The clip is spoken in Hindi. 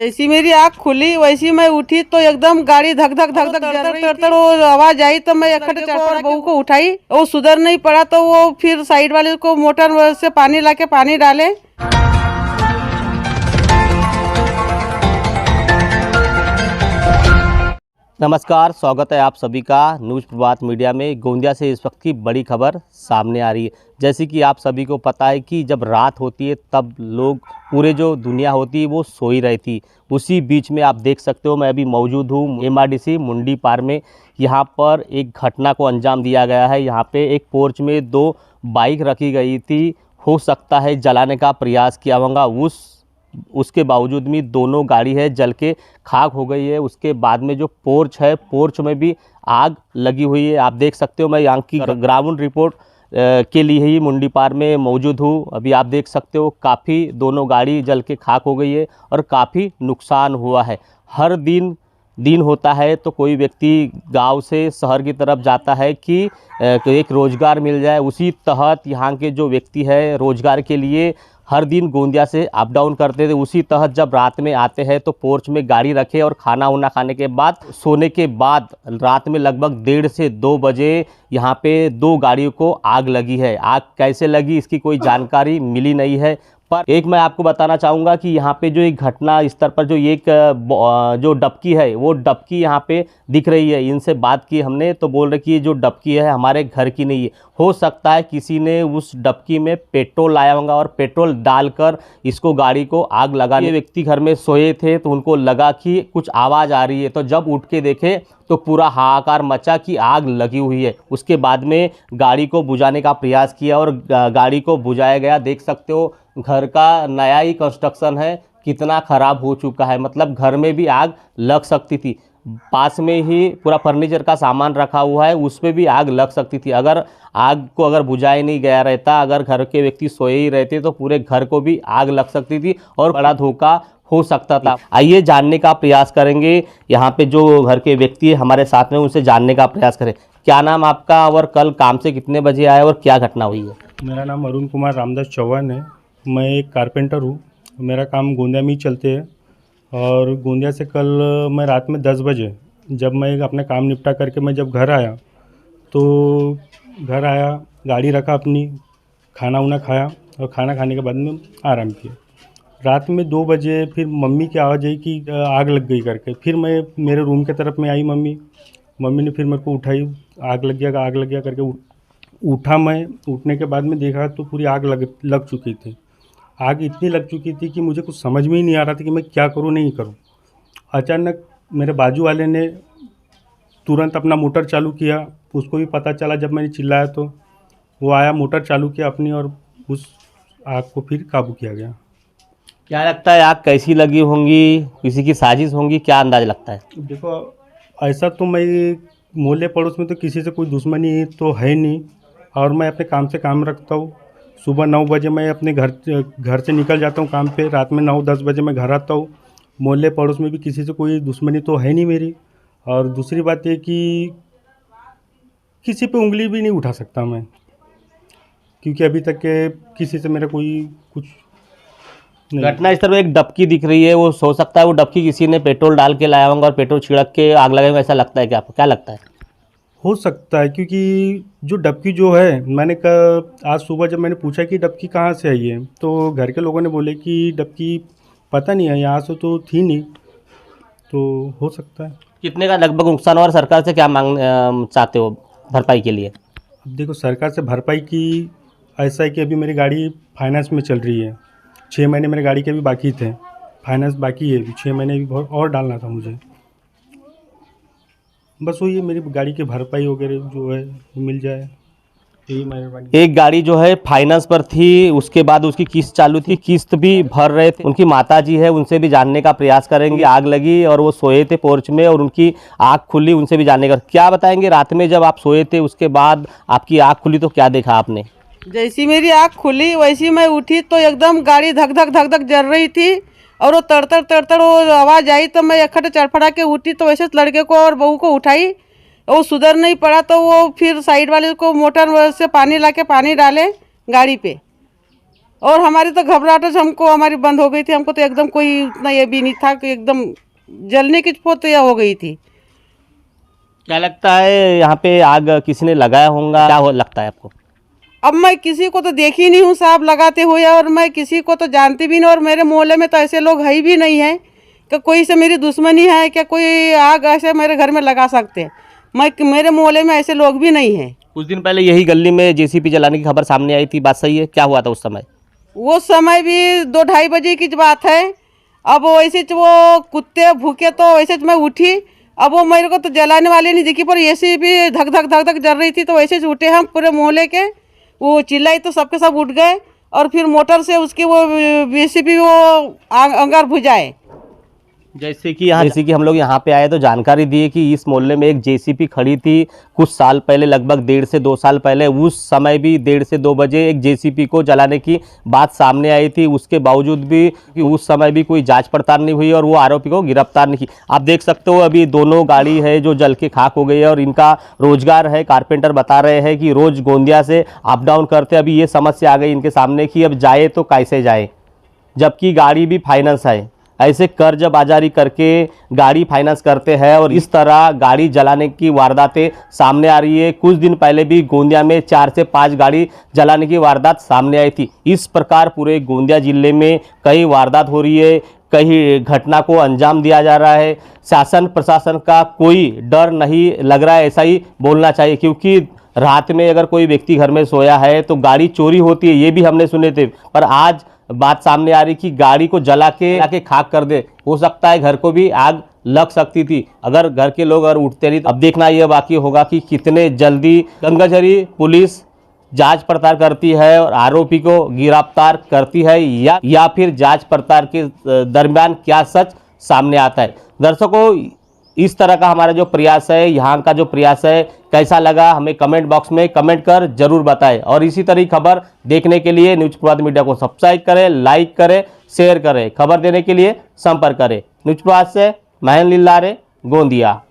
जैसी मेरी आँख खुली वैसी मैं उठी तो एकदम गाड़ी धक धक धक धक तड़तड़ वो आवाज आई तो मैं इकट्ठे चढ़ बहू को उठाई। वो सुधर नहीं पड़ा तो वो फिर साइड वाले को मोटर से पानी लाके पानी डाले। नमस्कार, स्वागत है आप सभी का न्यूज़ प्रभात मीडिया में। गोंदिया से इस वक्त की बड़ी खबर सामने आ रही है। जैसे कि आप सभी को पता है कि जब रात होती है तब लोग पूरे जो दुनिया होती है वो सोई रहती। उसी बीच में आप देख सकते हो मैं अभी मौजूद हूँ MRDC मुंडी पार में। यहाँ पर एक घटना को अंजाम दिया गया है। यहाँ पे एक पोर्च में 2 बाइक रखी गई थी। हो सकता है जलाने का प्रयास किया होगा। उसके बावजूद भी दोनों गाड़ी है जल के खाक हो गई है। उसके बाद में जो पोर्च है, पोर्च में भी आग लगी हुई है। आप देख सकते हो मैं यहाँ की ग्राउंड रिपोर्ट के लिए ही मुंडी पार में मौजूद हूँ। अभी आप देख सकते हो काफ़ी दोनों गाड़ी जल के खाक हो गई है और काफ़ी नुकसान हुआ है। हर दिन होता है तो कोई व्यक्ति गांव से शहर की तरफ जाता है कि एक रोज़गार मिल जाए। उसी तहत यहाँ के जो व्यक्ति है रोज़गार के लिए हर दिन गोंदिया से अप डाउन करते थे। उसी तहत जब रात में आते हैं तो पोर्च में गाड़ी रखे और खाना उना खाने के बाद सोने के बाद रात में लगभग 1:30 से 2 बजे यहाँ पे 2 गाड़ियों को आग लगी है। आग कैसे लगी इसकी कोई जानकारी मिली नहीं है। पर एक मैं आपको बताना चाहूँगा कि यहाँ पे जो एक घटना स्तर पर जो एक जो डबकी है वो डबकी यहाँ पे दिख रही है। इनसे बात की हमने तो बोल रहे कि ये जो डबकी है हमारे घर की नहीं है। हो सकता है किसी ने उस डबकी में पेट्रोल लाया होगा और पेट्रोल डालकर इसको गाड़ी को आग लगाने। व्यक्ति घर में सोए थे तो उनको लगा कि कुछ आवाज़ आ रही है, तो जब उठ के देखे तो पूरा हाहाकार मचा कि आग लगी हुई है। उसके बाद में गाड़ी को बुझाने का प्रयास किया और गाड़ी को बुझाया गया। देख सकते हो घर का नया ही कंस्ट्रक्शन है, कितना ख़राब हो चुका है। मतलब घर में भी आग लग सकती थी। पास में ही पूरा फर्नीचर का सामान रखा हुआ है, उसमें भी आग लग सकती थी। अगर आग को अगर बुझाया नहीं गया रहता, अगर घर के व्यक्ति सोए ही रहते तो पूरे घर को भी आग लग सकती थी और बड़ा धोखा हो सकता था। आइए जानने का प्रयास करेंगे। यहाँ पे जो घर के व्यक्ति है हमारे साथ में, उनसे जानने का प्रयास करें। क्या नाम आपका और कल काम से कितने बजे आए और क्या घटना हुई है? मेरा नाम अरुण कुमार रामदास चौहान है। मैं एक कारपेंटर हूँ। मेरा काम गोंदिया में ही चलते हैं और गोंदिया से कल मैं रात में 10 बजे जब मैं अपना काम निपटा करके मैं जब घर आया तो गाड़ी रखा अपनी, खाना उना खाया और खाना खाने के बाद में आराम किया। रात में 2 बजे फिर मम्मी की आवाज़ आई कि आग लग गई करके। फिर मैं मेरे रूम के तरफ में आई, मम्मी ने फिर मेरे को उठाई, आग लग गया करके उठा। मैं उठने के बाद में देखा तो पूरी आग लग चुकी थी। आग इतनी लग चुकी थी कि मुझे कुछ समझ में ही नहीं आ रहा था कि मैं क्या करूं नहीं करूं। अचानक मेरे बाजू वाले ने तुरंत अपना मोटर चालू किया। उसको भी पता चला जब मैंने चिल्लाया तो वो आया, मोटर चालू किया अपनी और उस आग को फिर काबू किया गया। क्या लगता है आग कैसी लगी होंगी? किसी की साजिश होंगी? क्या अंदाज लगता है? देखो, ऐसा तो मैं मोहल्ले पड़ोस में तो किसी से कोई दुश्मनी तो है नहीं और मैं अपने काम से काम रखता हूँ। सुबह 9 बजे मैं अपने घर से निकल जाता हूँ काम पे। रात में 9-10 बजे मैं घर आता हूँ। मोहल्ले पड़ोस में भी किसी से कोई दुश्मनी तो है नहीं मेरी। और दूसरी बात ये कि किसी पे उंगली भी नहीं उठा सकता मैं, क्योंकि अभी तक के किसी से मेरा कोई कुछ नहीं। घटना स्थल में एक डबकी दिख रही है, वो हो सकता है वो डबकी किसी ने पेट्रोल डाल के लाया होगा और पेट्रोल छिड़क के आग लगाएंगे, ऐसा लगता है? क्या आपको क्या लगता है? हो सकता है, क्योंकि जो डबकी जो है मैंने आज सुबह जब मैंने पूछा कि डबकी कहाँ से आई है तो घर के लोगों ने बोले कि डबकी पता नहीं है, यहाँ से तो थी नहीं, तो हो सकता है। कितने का लगभग नुकसान और सरकार से क्या मांग चाहते हो भरपाई के लिए? अब देखो, सरकार से भरपाई की ऐसा है कि अभी मेरी गाड़ी फाइनेंस में चल रही है। 6 महीने मेरे गाड़ी के भी बाकी थे, फाइनेंस बाकी है, 6 महीने भी बहुत और डालना था मुझे। बस वही है, मेरी गाड़ी की भरपाई वगैरह जो है वो मिल जाए, यही मेहरबानी। एक गाड़ी जो है फाइनेंस पर थी, उसके बाद उसकी किस्त चालू थी, किस्त भी भर रहे थे। उनकी माताजी है, उनसे भी जानने का प्रयास करेंगे। आग लगी और वो सोए थे पोर्च में और उनकी आँख खुली, उनसे भी जानने का। क्या बताएंगे, रात में जब आप सोए थे उसके बाद आपकी आँख खुली तो क्या देखा आपने? जैसी मेरी आँख खुली वैसी मैं उठी तो एकदम गाड़ी धक धक धक धक जल रही थी और वो तड़तड़ वो आवाज़ आई तो मैं इकट्ठे चड़फड़ा के उठी तो वैसे लड़के को और बहू को उठाई। वो सुधर नहीं पड़ा तो वो फिर साइड वाले को मोटर से पानी लाके पानी डाले गाड़ी पे। और हमारी तो घबराहट हमको हमारी बंद हो गई थी। हमको तो एकदम कोई इतना ये भी नहीं था कि एकदम जलने की पोतिया हो गई थी। क्या लगता है यहाँ पे आग किसी ने लगाया होगा, क्या लगता है आपको? अब मैं किसी को तो देखी नहीं हूँ साहब लगाते हुए, और मैं किसी को तो जानती भी नहीं, और मेरे मोहल्ले में तो ऐसे लोग है ही भी नहीं है कि कोई से मेरी दुश्मनी है क्या कोई आग ऐसे मेरे घर में लगा सकते हैं। मेरे मोहल्ले में ऐसे लोग भी नहीं हैं। कुछ दिन पहले यही गली में जेसीबी जलाने की खबर सामने आई थी, बात सही है? क्या हुआ था उस समय? वो समय भी 2-2:30 बजे की बात है। अब वैसे वो कुत्ते भूखे तो वैसे मैं उठी। अब वो मेरे को तो जलाने वाले नहीं दिखी, पर ऐसे भी धक धक धक धक जल रही थी, तो वैसे उठे हम पूरे मोहल्ले के। वो चिल्लाई तो सबके सब उठ गए, और फिर मोटर से उसकी वो जेसीबी वो अंगार बुझाए। जैसे कि हम लोग यहाँ पे आए तो जानकारी दी कि इस मोहल्ले में एक जेसीबी खड़ी थी कुछ साल पहले, लगभग 1.5 से 2 साल पहले। उस समय भी 1.5 से 2 बजे एक जेसीबी को जलाने की बात सामने आई थी। उसके बावजूद भी कि उस समय भी कोई जांच पड़ताल नहीं हुई और वो आरोपी को गिरफ्तार नहीं की। आप देख सकते हो अभी दोनों गाड़ी है जो जल के खाक हो गई है और इनका रोजगार है। कारपेंटर बता रहे हैं कि रोज गोंदिया से अप डाउन करते। अभी ये समस्या आ गई इनके सामने कि अब जाए तो कैसे जाए, जबकि गाड़ी भी फाइनेंस है। ऐसे कर्ज बाजारी करके गाड़ी फाइनेंस करते हैं और इस तरह गाड़ी जलाने की वारदातें सामने आ रही है। कुछ दिन पहले भी गोंदिया में 4 से 5 गाड़ी जलाने की वारदात सामने आई थी। इस प्रकार पूरे गोंदिया जिले में कई वारदात हो रही है, कई घटना को अंजाम दिया जा रहा है। शासन प्रशासन का कोई डर नहीं लग रहा है, ऐसा ही बोलना चाहिए, क्योंकि रात में अगर कोई व्यक्ति घर में सोया है तो गाड़ी चोरी होती है, ये भी हमने सुने थे। पर आज बात सामने आ रही कि गाड़ी को जला के खाक कर दे। हो सकता है घर को भी आग लग सकती थी अगर घर के लोग अगर उठते नहीं। अब देखना यह बाकी होगा कि कितने जल्दी गंगाझरी पुलिस जांच पड़ताल करती है और आरोपी को गिरफ्तार करती है, या फिर जांच पड़ताल के दरमियान क्या सच सामने आता है। दर्शकों, इस तरह का हमारा जो प्रयास है, यहाँ का जो प्रयास है, कैसा लगा हमें कमेंट बॉक्स में कमेंट कर जरूर बताएं। और इसी तरह खबर देखने के लिए न्यूज प्रभात मीडिया को सब्सक्राइब करें, लाइक करें, शेयर करें। खबर देने के लिए संपर्क करें। न्यूज प्रभात से महन लिल्लारे, गोंदिया।